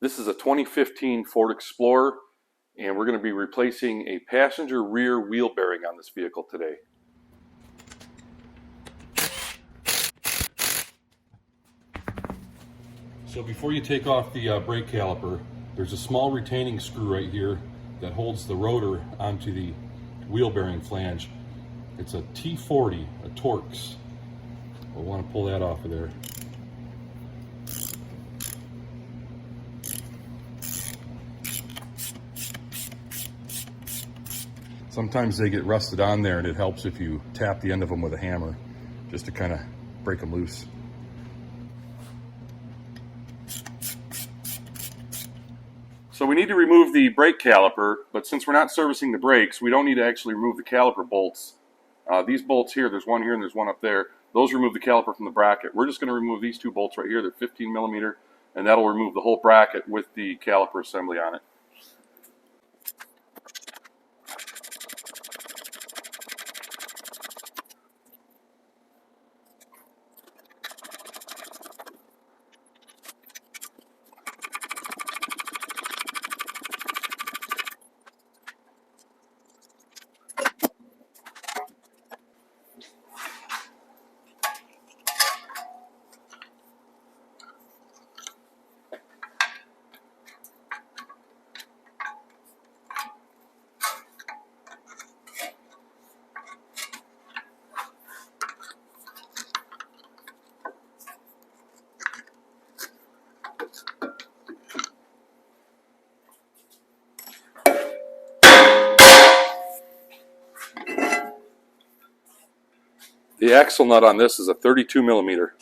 This is a 2015 Ford Explorer, and we're going to be replacing a passenger rear wheel bearing on this vehicle today. So before you take off the brake caliper, there's a small retaining screw right here that holds the rotor onto the wheel bearing flange. It's a T40, a Torx. We'll want to pull that off of there. Sometimes they get rusted on there, and it helps if you tap the end of them with a hammer just to kind of break them loose. So we need to remove the brake caliper, but since we're not servicing the brakes, we don't need to actually remove the caliper bolts. These bolts here, there's one here and there's one up there, those remove the caliper from the bracket. We're just going to remove these two bolts right here. They're 15 millimeter, and that'll remove the whole bracket with the caliper assembly on it. The axle nut on this is a 32 millimeter.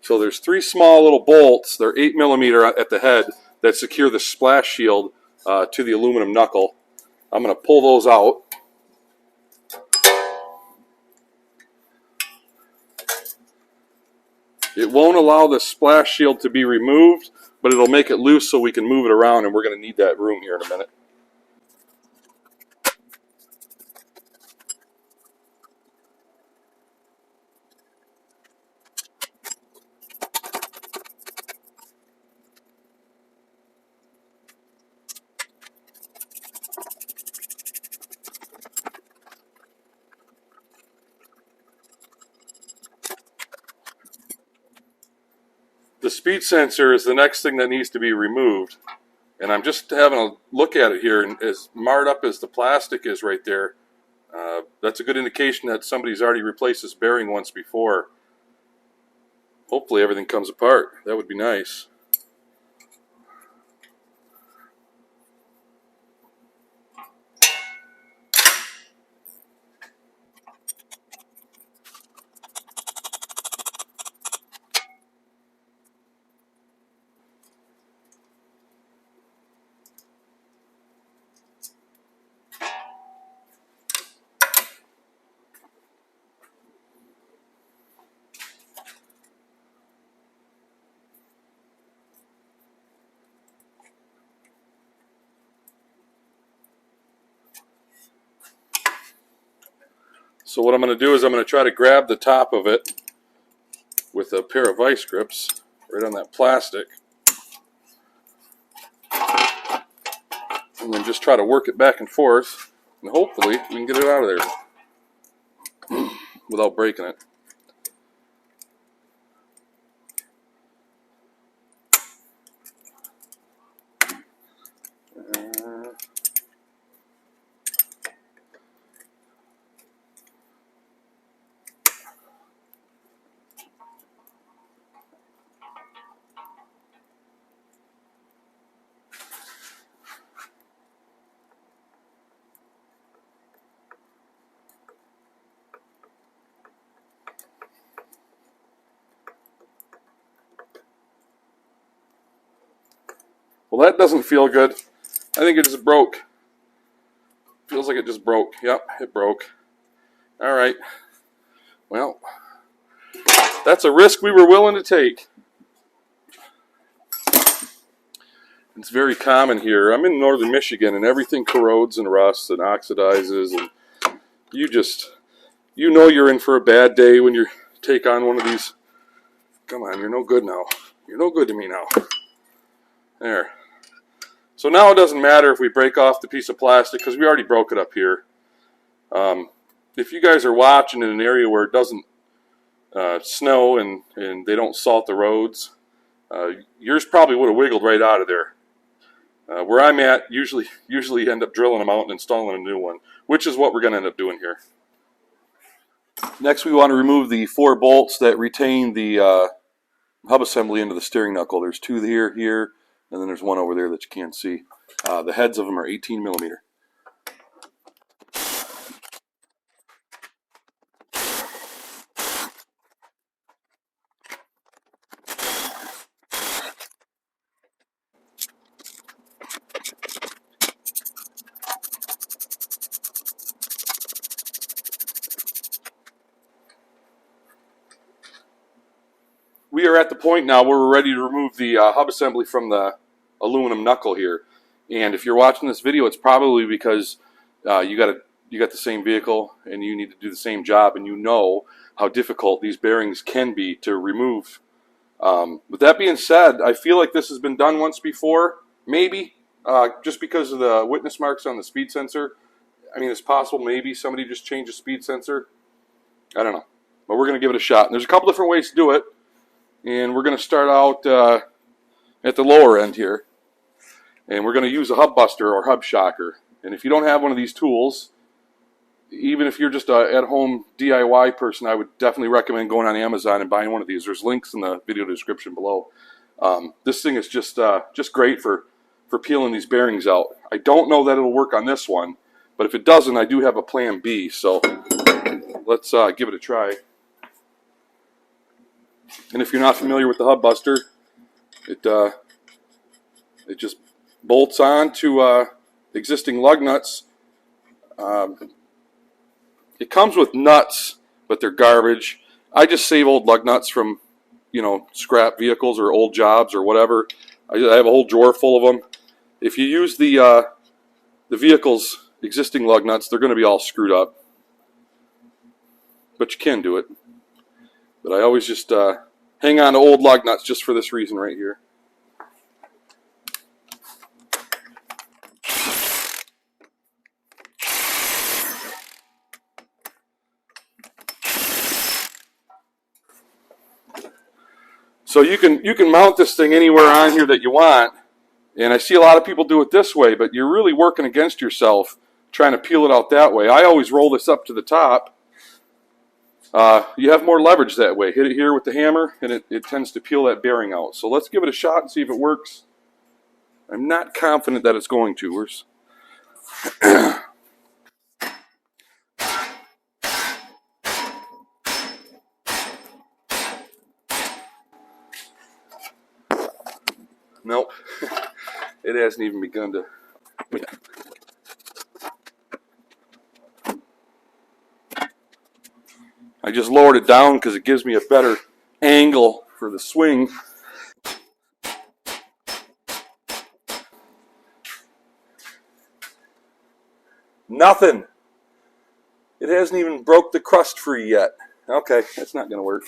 So there's three small little bolts, they're 8 millimeter at the head, that secure the splash shield to the aluminum knuckle. I'm going to pull those out. It won't allow the splash shield to be removed, but it'll make it loose so we can move it around, and we're going to need that room here in a minute. The speed sensor is the next thing that needs to be removed, and I'm just having a look at it here, and as marred up as the plastic is right there, that's a good indication that somebody's already replaced this bearing once before. Hopefully everything comes apart. That would be nice. So what I'm going to do is I'm going to try to grab the top of it with a pair of vice grips right on that plastic, and then just try to work it back and forth, and hopefully we can get it out of there without breaking it. Well, that doesn't feel good. I think it just broke. Feels like it just broke. Yep, it broke. All right. Well, that's a risk we were willing to take. It's very common here. I'm in northern Michigan, and everything corrodes and rusts and oxidizes, and you know you're in for a bad day when you take on one of these. Come on, you're no good now. You're no good to me now. There. So now it doesn't matter if we break off the piece of plastic because we already broke it up here. If you guys are watching in an area where it doesn't snow and they don't salt the roads, yours probably would have wiggled right out of there. Where I'm at, usually end up drilling them out and installing a new one, which is what we're going to end up doing here. Next, we want to remove the 4 bolts that retain the hub assembly into the steering knuckle. There's 2 here, and then there's 1 over there that you can't see. The heads of them are 18 millimeter. We are at the point now where we're ready to remove the hub assembly from the aluminum knuckle here. And if you're watching this video, it's probably because you got the same vehicle and you need to do the same job, and you know how difficult these bearings can be to remove. With that being said, I feel like this has been done once before, maybe, just because of the witness marks on the speed sensor. I mean, it's possible maybe somebody just changed the speed sensor. I don't know. But we're going to give it a shot. And there's a couple different ways to do it. And we're going to start out at the lower end here. And we're going to use a hub buster or hub shocker. And if you don't have one of these tools, even if you're just an at-home DIY person, I would definitely recommend going on Amazon and buying one of these. There's links in the video description below. This thing is just great for peeling these bearings out. I don't know that it'll work on this one, but if it doesn't, I do have a plan B. So let's give it a try. And if you're not familiar with the hub buster, it just bolts on to existing lug nuts. It comes with nuts, but they're garbage. I just save old lug nuts from, scrap vehicles or old jobs or whatever. I have a whole drawer full of them. If you use the vehicle's existing lug nuts, they're going to be all screwed up. But you can do it. But I always just hang on to old lug nuts just for this reason right here. So you can mount this thing anywhere on here that you want, and I see a lot of people do it this way, but you're really working against yourself trying to peel it out that way. I always roll this up to the top. You have more leverage that way. Hit it here with the hammer, and it tends to peel that bearing out. So let's give it a shot and see if it works. I'm not confident that it's going to. Nope. It hasn't even begun to. I just lowered it down because it gives me a better angle for the swing. Nothing. It hasn't even broke the crust free yet. Okay, that's not going to work.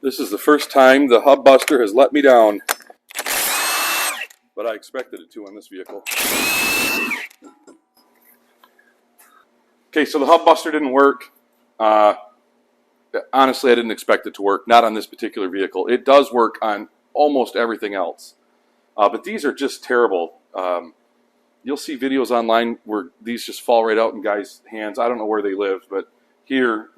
This is the first time the hub buster has let me down. But I expected it to on this vehicle. Okay, so the hub buster didn't work. Honestly, I didn't expect it to work. Not on this particular vehicle. It does work on almost everything else. But these are just terrible. You'll see videos online where these just fall right out in guys' hands. I don't know where they live, but here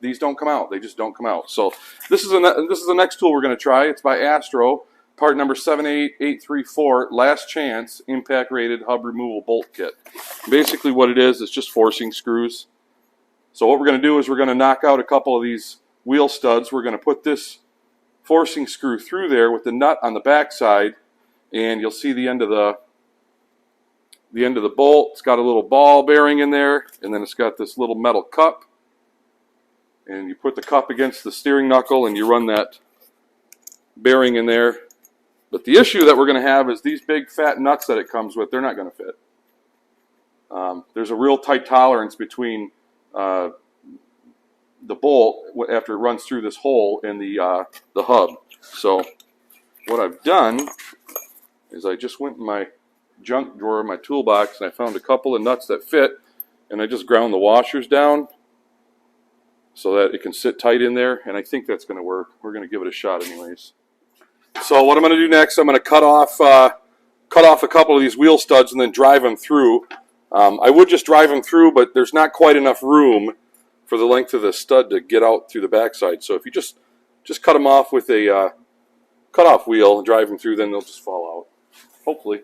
these don't come out. They just don't come out. So this is the next tool we're going to try. It's by Astro, part number 78834, Last Chance, impact rated hub removal bolt kit. Basically what it is just forcing screws. So what we're going to do is we're going to knock out a couple of these wheel studs. We're going to put this forcing screw through there with the nut on the back side, and you'll see the end of the bolt. It's got a little ball bearing in there, and then it's got this little metal cup. And you put the cup against the steering knuckle and you run that bearing in there. But the issue that we're going to have is these big fat nuts that it comes with, they're not going to fit. There's a real tight tolerance between the bolt after it runs through this hole in the hub. So what I've done is I just went in my junk drawer, my toolbox, and I found a couple of nuts that fit, and I just ground the washers down so that it can sit tight in there, and I think that's going to work. We're going to give it a shot anyways. So what I'm going to do next, I'm going to cut off a couple of these wheel studs and then drive them through. I would just drive them through, but there's not quite enough room for the length of the stud to get out through the backside. So if you just cut them off with a cut-off wheel and drive them through, then they'll just fall out, hopefully.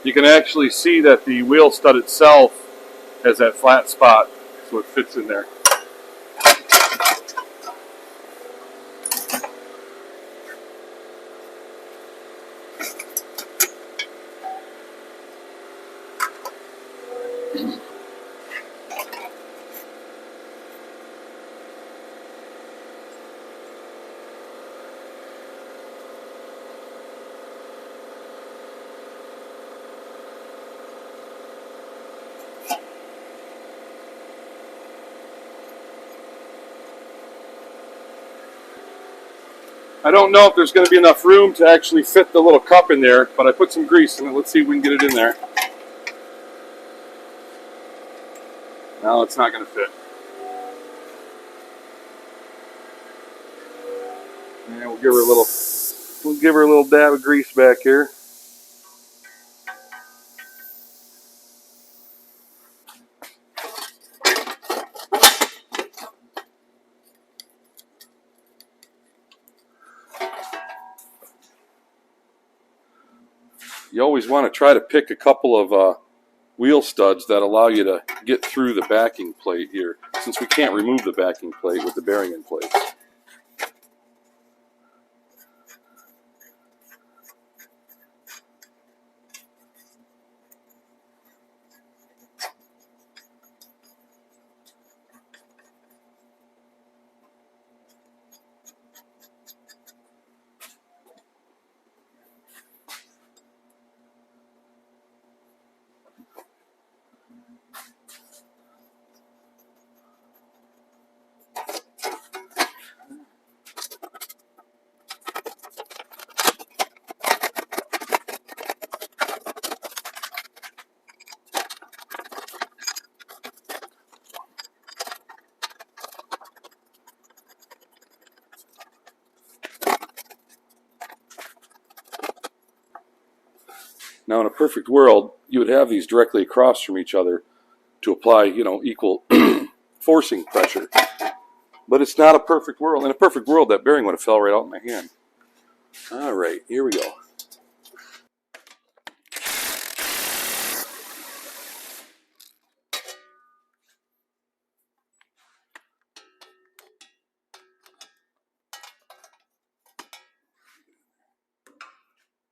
You can actually see that the wheel stud itself has that flat spot, so it fits in there. I don't know if there's going to be enough room to actually fit the little cup in there, but I put some grease in it. Let's see if we can get it in there. No, it's not going to fit. And we'll give her a little dab of grease back here. You always want to try to pick a couple of wheel studs that allow you to get through the backing plate here, since we can't remove the backing plate with the bearing in place. Now, in a perfect world, you would have these directly across from each other to apply, equal forcing pressure. But it's not a perfect world. In a perfect world, that bearing would have fell right out in my hand. All right, here we go.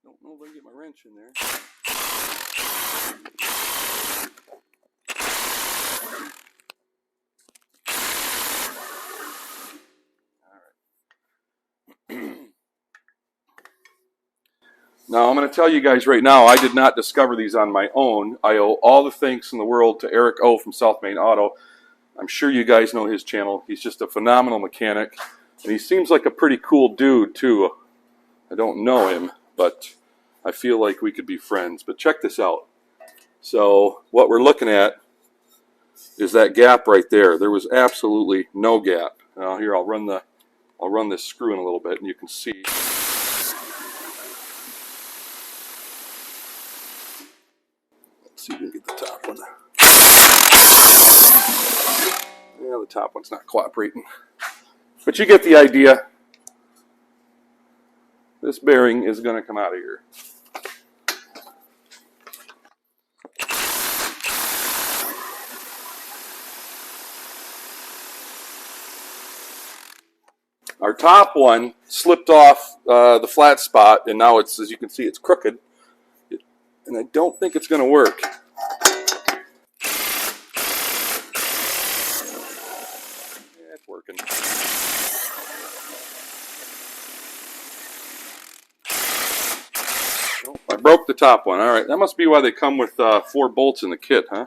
Don't know if I can get my wrench in there. Now, I'm going to tell you guys right now, I did not discover these on my own. I owe all the thanks in the world to Eric O. from South Main Auto. I'm sure you guys know his channel. He's just a phenomenal mechanic, and he seems like a pretty cool dude, too. I don't know him, but I feel like we could be friends. But check this out. So what we're looking at is that gap right there. There was absolutely no gap. Now, here, I'll run the I'll run this screw in a little bit and you can see. Let's see if we can get the top one. Yeah, the top one's not cooperating. But you get the idea. This bearing is going to come out of here. Our top one slipped off the flat spot, and now it's, as you can see, it's crooked. And I don't think it's going to work. Yeah, it's working. Oh, I broke the top one. All right, that must be why they come with 4 bolts in the kit, huh?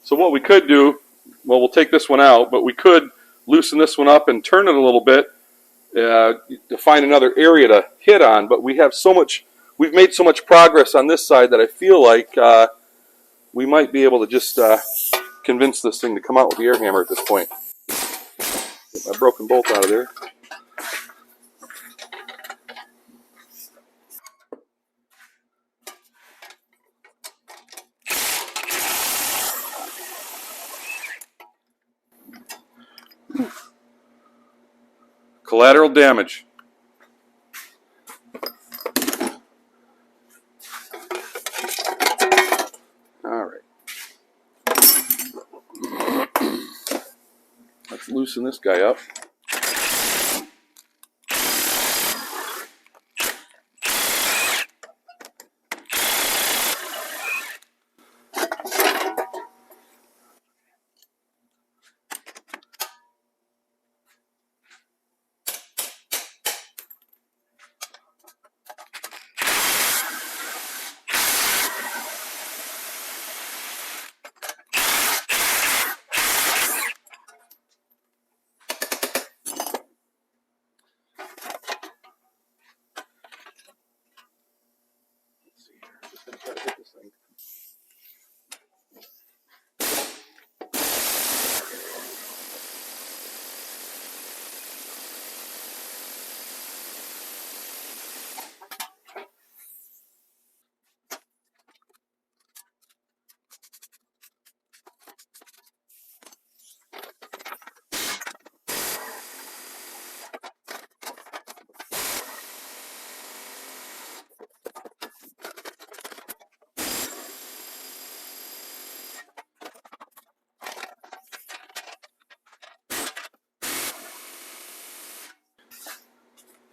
So what we could do, well, we'll take this one out, but we could loosen this one up and turn it a little bit to find another area to hit on. But we have so much, we've made so much progress on this side that I feel like we might be able to just convince this thing to come out with the air hammer at this point. Get my broken bolt out of there. Collateral damage. All right. Let's loosen this guy up.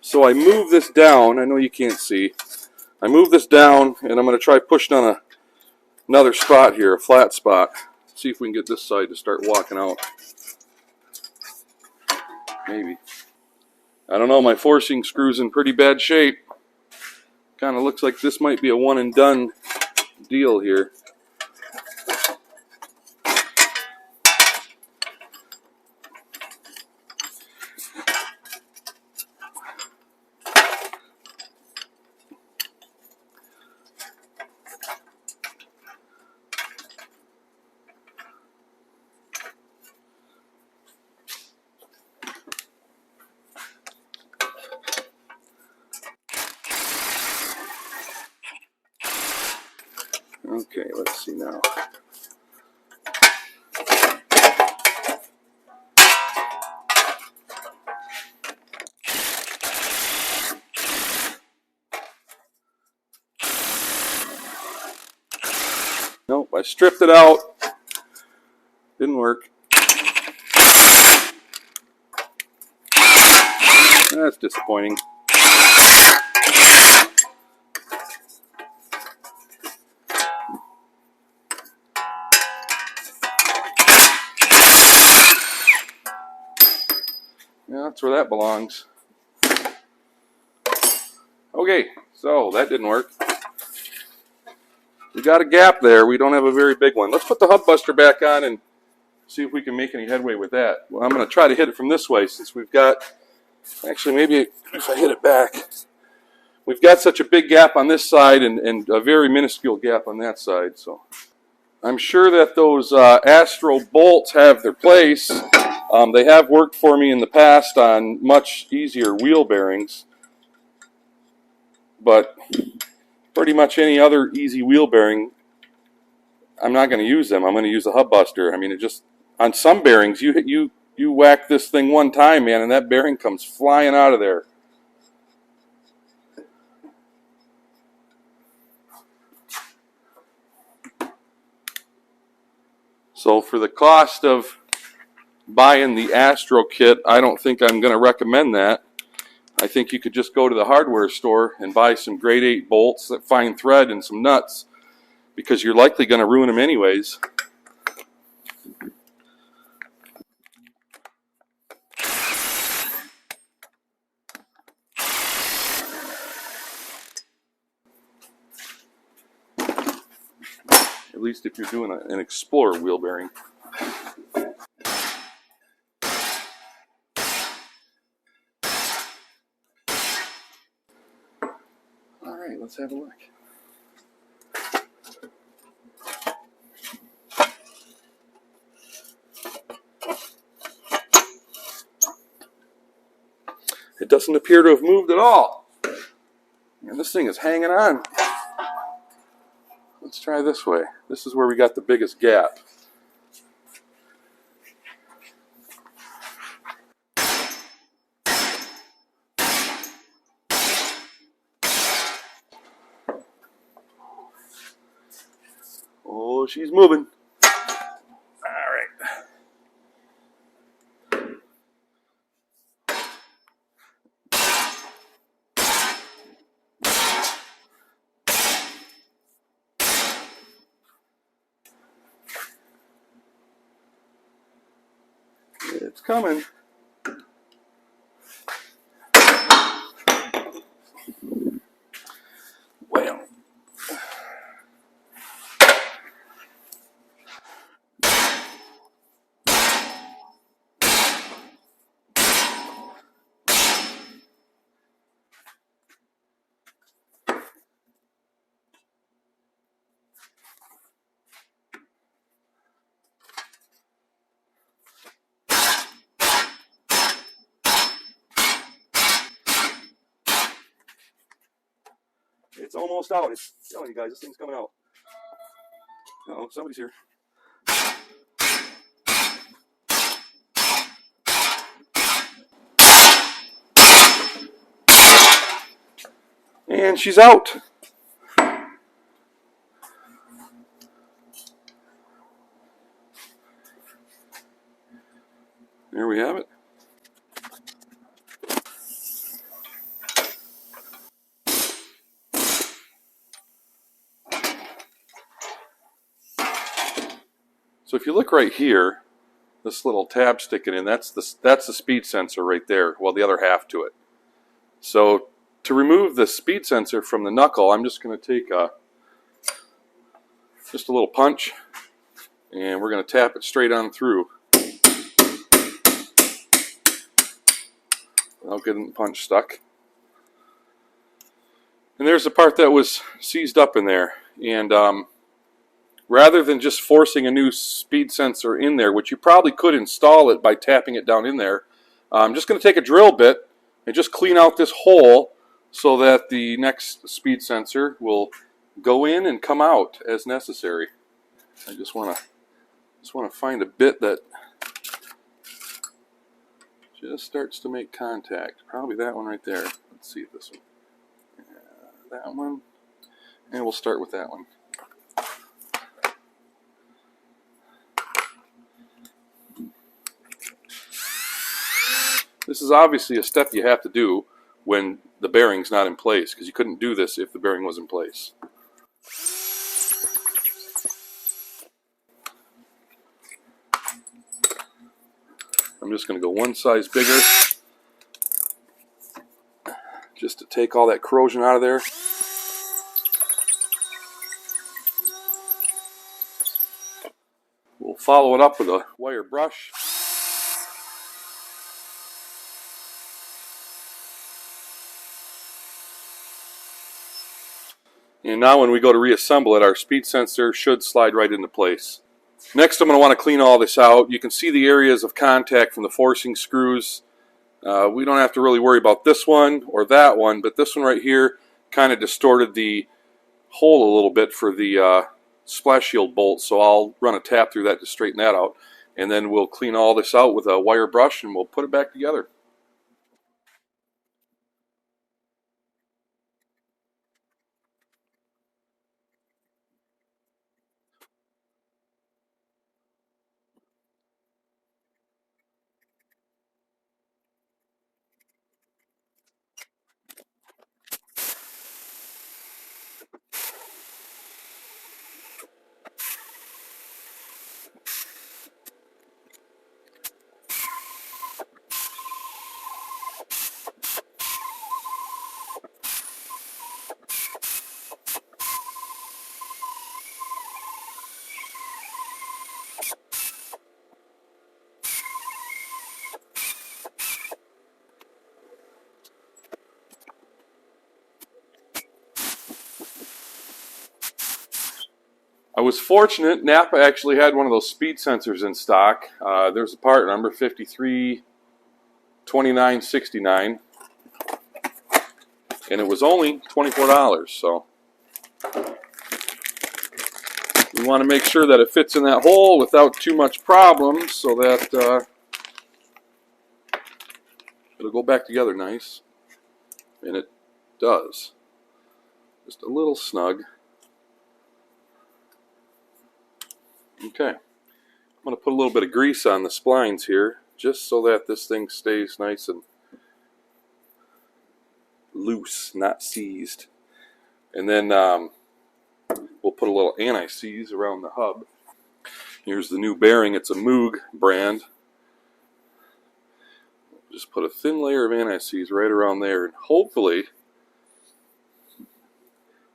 So I move this down. I know you can't see. I move this down, and I'm going to try pushing on another spot here, a flat spot. See if we can get this side to start walking out. Maybe. I don't know, my forcing screw's in pretty bad shape. Kind of looks like this might be a one and done deal here. Okay, let's see now. Nope, I stripped it out. Didn't work. That's disappointing. Yeah, that's where that belongs. Okay, so that didn't work. We got a gap there. We don't have a very big one. Let's put the hub buster back on and see if we can make any headway with that. Well, I'm going to try to hit it from this way since we've got, actually maybe if I hit it back, we've got such a big gap on this side and a very minuscule gap on that side. So I'm sure that those Astro bolts have their place. They have worked for me in the past on much easier wheel bearings, but pretty much any other easy wheel bearing, I'm not going to use them. I'm going to use a hub buster. I mean, it just, on some bearings, you whack this thing one time, man, and that bearing comes flying out of there. So for the cost of buying the Astro kit, I don't think I'm going to recommend that. I think you could just go to the hardware store and buy some grade 8 bolts, fine thread, and some nuts, because you're likely going to ruin them anyways. At least if you're doing an Explorer wheel bearing. All right, let's have a look. It doesn't appear to have moved at all. And this thing is hanging on. Let's try this way. This is where we got the biggest gap. Oh, she's moving. All right. It's coming. Well. It's almost out. It's telling you guys, this thing's coming out. Uh-oh, somebody's here. And she's out. There we have it. So if you look right here, this little tab sticking in, that's the speed sensor right there, well, the other half to it. So to remove the speed sensor from the knuckle, I'm just going to take just a little punch, and we're going to tap it straight on through without getting the punch stuck. And there's the part that was seized up in there. And rather than just forcing a new speed sensor in there, which you probably could install it by tapping it down in there, I'm just going to take a drill bit and just clean out this hole so that the next speed sensor will go in and come out as necessary. I just want to find a bit that just starts to make contact. Probably that one right there. Let's see this one. That one. And we'll start with that one. This is obviously a step you have to do when the bearing's not in place, because you couldn't do this if the bearing was in place. I'm just going to go one size bigger just to take all that corrosion out of there. We'll follow it up with a wire brush. And now when we go to reassemble it, our speed sensor should slide right into place. Next, I'm going to want to clean all this out. You can see the areas of contact from the forcing screws. We don't have to really worry about this one or that one, but this one right here kind of distorted the hole a little bit for the splash shield bolt, so I'll run a tap through that to straighten that out. And then we'll clean all this out with a wire brush and we'll put it back together. I was fortunate, Napa actually had one of those speed sensors in stock. There's a part number 532969, and it was only $24, so we want to make sure that it fits in that hole without too much problems so that it'll go back together nice, and it does. Just a little snug. Okay, I'm going to put a little bit of grease on the splines here just so that this thing stays nice and loose, not seized. And then we'll put a little anti-seize around the hub. Here's the new bearing. It's a Moog brand. Just put a thin layer of anti-seize right around there, and hopefully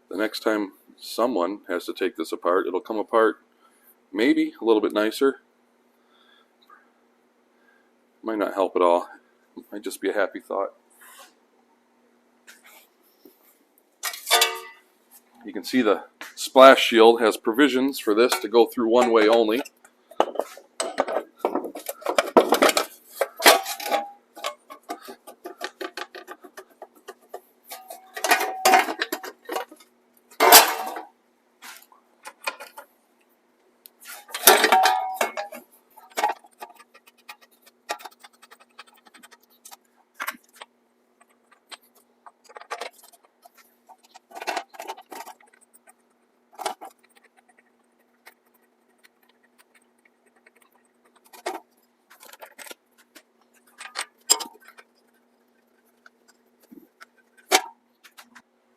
the next time someone has to take this apart, it'll come apart maybe a little bit nicer. Might not help at all. Might just be a happy thought. You can see the splash shield has provisions for this to go through one way only.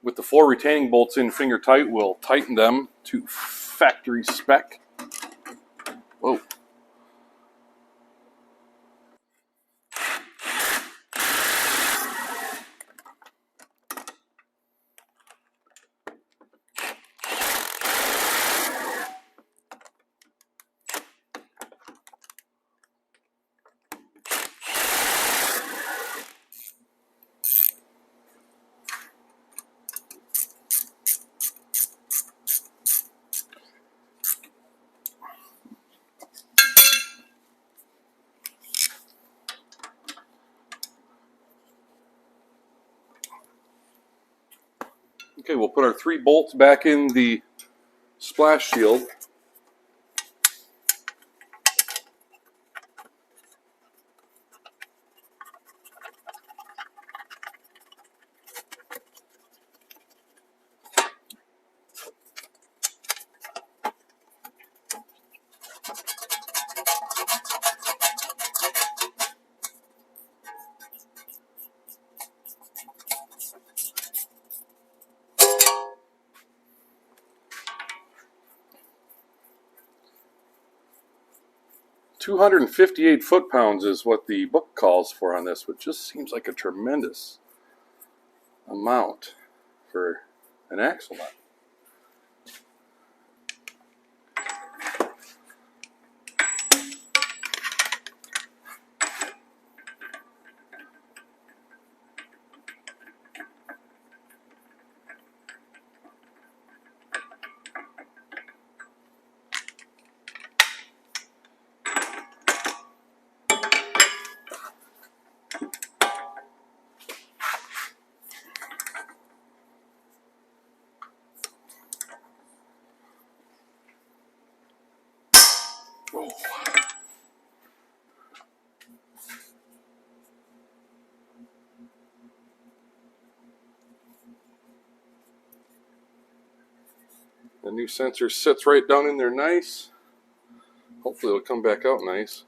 With the 4 retaining bolts in finger tight, we'll tighten them to factory spec. Whoa. Okay, we'll put our 3 bolts back in the splash shield. "258 foot-pounds" is what the book calls for on this, which just seems like a tremendous amount for an axle nut. The new sensor sits right down in there nice. Hopefully it'll come back out nice.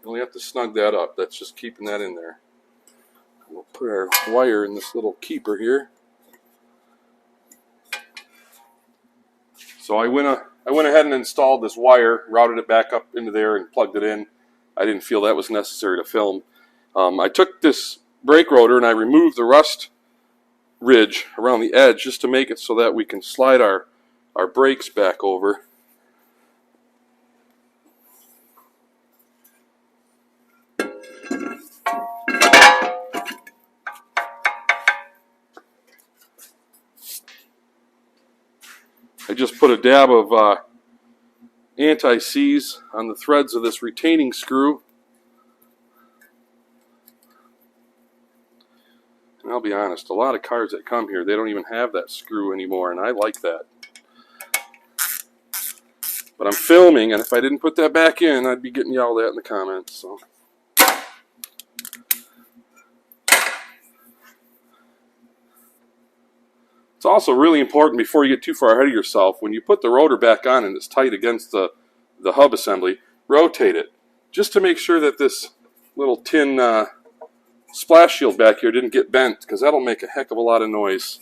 You only have to snug that up. That's just keeping that in there. We'll put our wire in this little keeper here. So I went ahead and installed this wire, routed it back up into there, and plugged it in. I didn't feel that was necessary to film. I took this brake rotor and I removed the rust ridge around the edge just to make it so that we can slide our brakes back over. I just put a dab of anti-seize on the threads of this retaining screw. And I'll be honest, a lot of cars that come here, they don't even have that screw anymore, and I like that. But I'm filming, and if I didn't put that back in, I'd be getting yelled at in the comments. So. It's also really important, before you get too far ahead of yourself, when you put the rotor back on and it's tight against the hub assembly, rotate it, just to make sure that this little tin splash shield back here didn't get bent, because that'll make a heck of a lot of noise.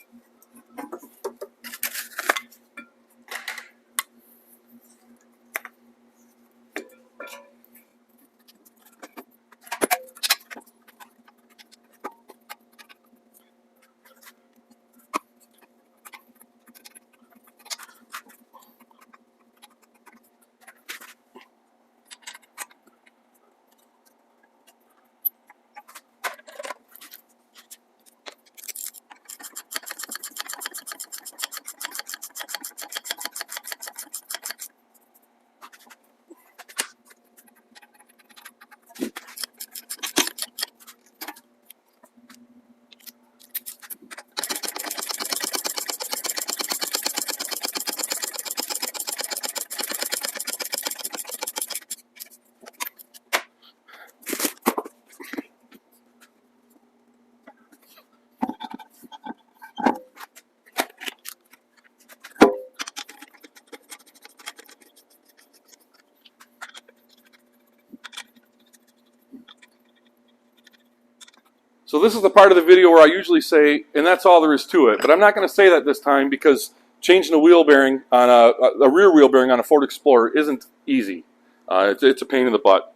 So this is the part of the video where I usually say, and that's all there is to it, but I'm not going to say that this time, because changing a wheel bearing on a rear wheel bearing on a Ford Explorer isn't easy. It's a pain in the butt.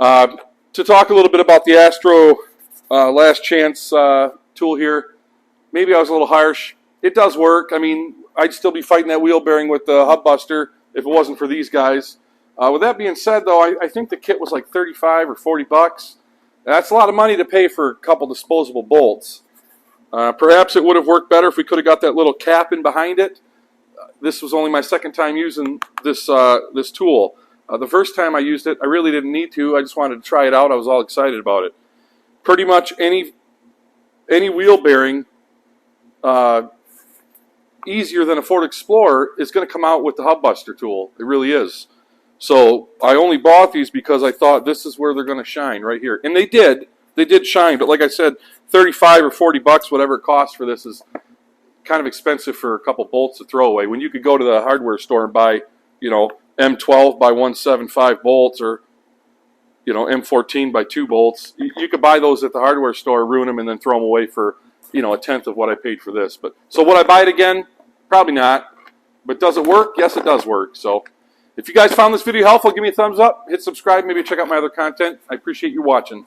To talk a little bit about the Astro Last Chance tool here, maybe I was a little harsh. It does work. I mean, I'd still be fighting that wheel bearing with the hub buster if it wasn't for these guys. With that being said, though, I think the kit was like 35 or 40 bucks. That's a lot of money to pay for a couple disposable bolts. Perhaps it would have worked better if we could have got that little cap in behind it. This was only my second time using this this tool. The first time I used it, I really didn't need to. I just wanted to try it out. I was all excited about it. Pretty much any wheel bearing easier than a Ford Explorer is going to come out with the hub buster tool. It really is. So I only bought these because I thought this is where they're going to shine, right here. And they did. They did shine. But like I said, 35 or 40 bucks, whatever it costs for this, is kind of expensive for a couple bolts to throw away. When you could go to the hardware store and buy, you know, M12 by 175 bolts, or, you know, M14 by 2 bolts. You could buy those at the hardware store, ruin them, and then throw them away for, you know, a tenth of what I paid for this. But so would I buy it again? Probably not. But does it work? Yes, it does work. So if you guys found this video helpful, give me a thumbs up, hit subscribe, maybe check out my other content. I appreciate you watching.